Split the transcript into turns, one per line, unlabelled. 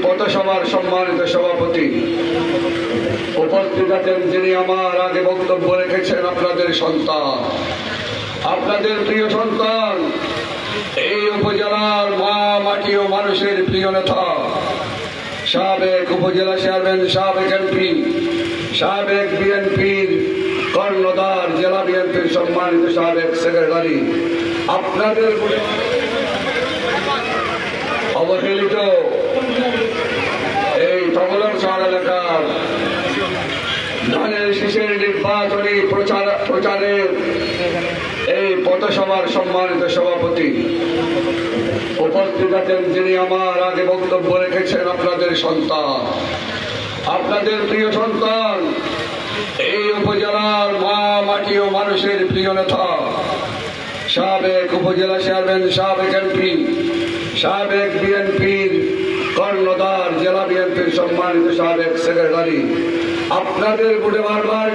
পথসভার সম্মানিত সভাপতি উপস্থিত আছেন, যিনি আমার আগে বক্তব্য রেখেছেন, আপনাদের সন্তান, আপনাদের প্রিয় সন্তান, এই উপজেলার মা মাটি ও মানুষের প্রিয় নেতা, সাবেক উপজেলা চেয়ারম্যান, সাবেক এমপি, সাবেক বিএনপির কর্ণধার, জেলা বিএনপির সম্মানিত সাবেক সেক্রেটারি, আপনাদের অবহেলিত এই তগলর শহর এলাকার ধানের শীষের নির্বাচনী প্রচারের এই পথসভার সম্মানিত সভাপতি উপস্থিত আছেন, যিনি আমার আগে বক্তব্য রেখেছেন, আপনাদের সন্তান, আপনাদের প্রিয় সন্তান, এই উপজেলার মা মাটি ও মানুষের প্রিয় নেতা, সাবেক উপজেলা চেয়ারম্যান, সাবেক এমপি, সাবেক বিএনপির কর্ণধার, জেলা বিএনপির সম্মানিত সাবেক সেক্রেটারি, আপনাদের বুঝে বারবার